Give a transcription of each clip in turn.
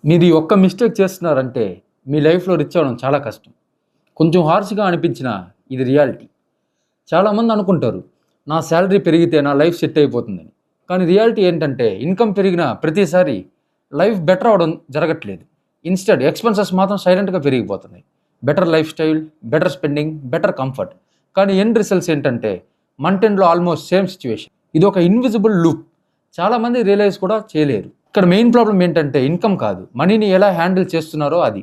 మీరు ఈ ఒక్క మిస్టేక్ చేస్తున్నారంటే మీ లైఫ్లో రిచ్ అవ్వడం చాలా కష్టం. కొంచెం హార్ష్గా అనిపించినా ఇది రియాలిటీ. చాలామంది అనుకుంటారు నా శాలరీ పెరిగితే నా లైఫ్ సెట్ అయిపోతుందని. కానీ రియాలిటీ ఏంటంటే ఇన్కమ్ పెరిగిన ప్రతిసారి లైఫ్ బెటర్ అవడం జరగట్లేదు. ఇన్స్టెడ్ ఎక్స్పెన్సెస్ మాత్రం సైలెంట్గా పెరిగిపోతున్నాయి. Better life style, better spending, better comfort. కానీ ఎండ్ రిజల్ట్స్ ఏంటంటే మంత్ ఎండ్లో ఆల్మోస్ట్ సేమ్ సిచ్యువేషన్. ఇది ఒక ఇన్విజిబుల్ లూప్. చాలామంది రియలైజ్ కూడా చేయలేరు. ఇక్కడ మెయిన్ ప్రాబ్లం ఏంటంటే ఇన్కమ్ కాదు, మనీని ఎలా హ్యాండిల్ చేస్తున్నారో అది.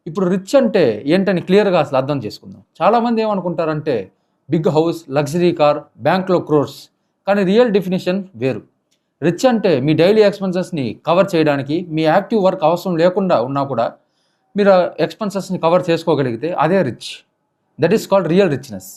ఇప్పుడు రిచ్ అంటే ఏంటని క్లియర్గా అసలు అర్థం చేసుకుందాం. చాలామంది ఏమనుకుంటారంటే బిగ్ హౌస్, లగ్జరీ కార్, బ్యాంక్లో క్రోర్స్. కానీ రియల్ డెఫినేషన్ వేరు. రిచ్ అంటే మీ డైలీ ఎక్స్పెన్సెస్ని కవర్ చేయడానికి మీ యాక్టివ్ వర్క్ అవసరం లేకుండా ఉన్నా కూడా మీరు ఎక్స్పెన్సెస్ని కవర్ చేసుకోగలిగితే అదే rich. That is called real richness.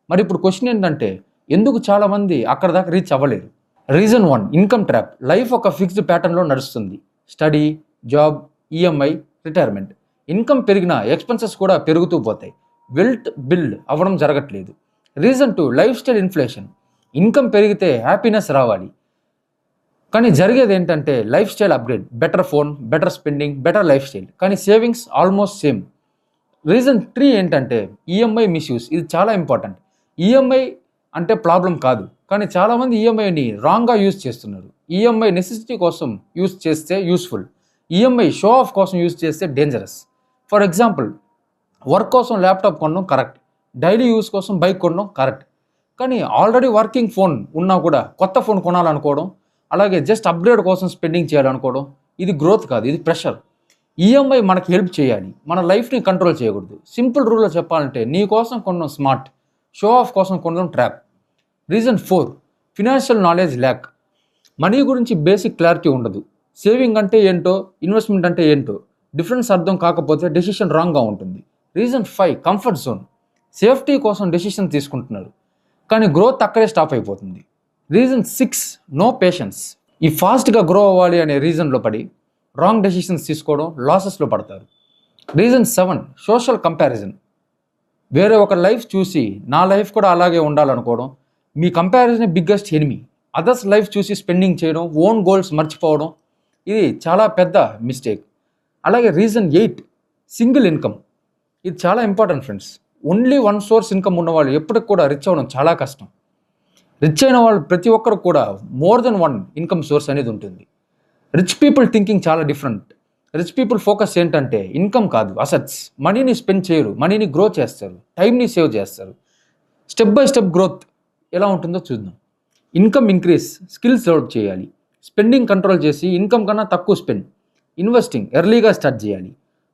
మరి ఇప్పుడు క్వశ్చన్ ఏంటంటే ఎందుకు చాలామంది అక్కడ దాకా రీచ్ అవ్వలేరు? Reason 1, income trap. లైఫ్ ఒక ఫిక్స్డ్ ప్యాటర్న్లో నడుస్తుంది. Study, job, EMI, retirement. Income పెరిగినా ఎక్స్పెన్సెస్ కూడా పెరుగుతూ పోతాయి. వెల్త్ బిల్డ్ అవ్వడం జరగట్లేదు. Reason 2, lifestyle inflation. Income పెరిగితే హ్యాపీనెస్ రావాలి, కానీ జరిగేది ఏంటంటే lifestyle upgrade. Better phone, better spending, better lifestyle, కానీ సేవింగ్స్ ఆల్మోస్ట్ సేమ్. రీజన్ 3 ఏంటంటే ఈఎంఐ మిస్యూస్. ఇది చాలా ఇంపార్టెంట్. ఈఎంఐ అంటే ప్రాబ్లం కాదు, కానీ చాలామంది ఈఎంఐని రాంగ్గా యూజ్ చేస్తున్నారు. ఈఎంఐ నెసెసిటీ కోసం యూజ్ చేస్తే యూస్ఫుల్, ఈఎంఐ షో ఆఫ్ కోసం యూజ్ చేస్తే డేంజరస్. ఫర్ ఎగ్జాంపుల్, వర్క్ కోసం ల్యాప్టాప్ కొనడం కరెక్ట్, డైలీ యూస్ కోసం బైక్ కొనడం కరెక్ట్. కానీ ఆల్రెడీ వర్కింగ్ ఫోన్ ఉన్నా కూడా కొత్త ఫోన్ కొనాలనుకోవడం, అలాగే జస్ట్ అప్గ్రేడ్ కోసం స్పెండింగ్ చేయాలనుకోవడం, ఇది గ్రోత్ కాదు, ఇది ప్రెషర్. ఈఎంఐ మనకి హెల్ప్ చేయాలి, మన లైఫ్ని కంట్రోల్ చేయకూడదు. సింపుల్ రూల్లో చెప్పాలంటే నీ కోసం కొనడం స్మార్ట్, షో ఆఫ్ కోసం కొనడం trap. Reason 4, financial knowledge lakh. Money గురించి బేసిక్ క్లారిటీ ఉండదు. సేవింగ్ అంటే ఏంటో, ఇన్వెస్ట్మెంట్ అంటే ఏంటో డిఫరెన్స్ అర్థం కాకపోతే డెసిషన్ రాంగ్గా ఉంటుంది. Reason 5, comfort zone. సేఫ్టీ కోసం డెసిషన్ తీసుకుంటున్నారు, కానీ గ్రోత్ అక్కడే స్టాప్ అయిపోతుంది. Reason 6, no patience. ఈ ఫాస్ట్గా గ్రో అవ్వాలి అనే రీజన్లో పడి రాంగ్ డెసిషన్స్ తీసుకోవడం, లాసెస్లో పడతారు. Reason 7, social comparison. వేరే ఒక లైఫ్ చూసి నా లైఫ్ కూడా అలాగే ఉండాలనుకోవడం. మీ comparison biggest enemy. Others life చూసి స్పెండింగ్ చేయడం, ఓన్ గోల్స్ మర్చిపోవడం, ఇది చాలా పెద్ద మిస్టేక్. అలాగే రీజన్ 8, సింగిల్ ఇన్కమ్. ఇది చాలా important friends. Only one source income ఉన్నవాళ్ళు ఎప్పటికి కూడా రిచ్ అవ్వడం చాలా కష్టం. రిచ్ అయిన వాళ్ళు ప్రతి ఒక్కరు కూడా more than one income source అనేది ఉంటుంది. రిచ్ పీపుల్ థింకింగ్ చాలా డిఫరెంట్. రిచ్ పీపుల్ ఫోకస్ ఏంటంటే ఇన్కమ్ కాదు, అసెట్స్. మనీని స్పెండ్ చేయరు, మనీని గ్రో చేస్తారు, టైంని సేవ్ చేస్తారు. స్టెప్ బై స్టెప్ గ్రోత్ ఎలా ఉంటుందో చూద్దాం. ఇన్కమ్ ఇంక్రీస్, స్కిల్స్ డెవలప్ చేయాలి. స్పెండింగ్ కంట్రోల్ చేసి ఇన్కమ్ కన్నా తక్కువ స్పెండ్. ఇన్వెస్టింగ్ ఎర్లీగా స్టార్ట్ చేయాలి.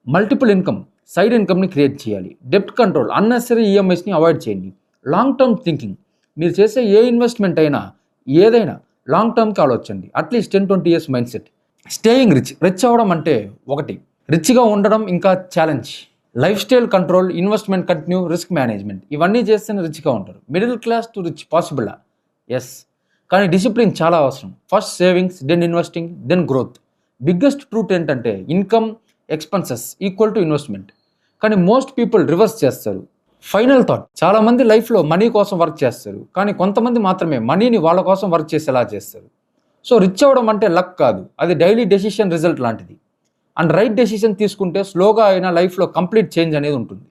మల్టిపుల్ ఇన్కమ్, సైడ్ ఇన్కమ్ని క్రియేట్ చేయాలి. డెప్ట్ కంట్రోల్, అన్నెసరీ ఈఎంఐస్ని అవాయిడ్ చేయండి. Long term thinking. మీరు చేసే ఏ ఇన్వెస్ట్మెంట్ అయినా, ఏదైనా లాంగ్ టర్మ్కి ఆలోచించండి. At least 10-20 years mind set. Staying rich. Rich అవ్వడం అంటే ఒకటి, రిచ్గా ఉండడం ఇంకా challenge. Life style control, investment continue, risk management, ఇవన్నీ చేస్తేనే రిచ్గా ఉంటారు. మిడిల్ క్లాస్ టు రిచ్ పాసిబులా? ఎస్, కానీ డిసిప్లిన్ చాలా అవసరం. First savings, then investing, then growth. Biggest truth ఏంటంటే income expenses equal to investment. కానీ మోస్ట్ పీపుల్ రివర్స్ చేస్తారు. ఫైనల్ థాట్, చాలామంది లైఫ్లో మనీ కోసం వర్క్ చేస్తారు, కానీ కొంతమంది మాత్రమే మనీని వాళ్ళ కోసం వర్క్ చేసేలా చేస్తారు. సో రిచ్ అవ్వడం అంటే లక్ కాదు, అది డైలీ డెసిషన్ రిజల్ట్ లాంటిది. అండ్ రైట్ డెసిషన్ తీసుకుంటే స్లోగా అయినా లైఫ్లో కంప్లీట్ చేంజ్ అనేది ఉంటుంది.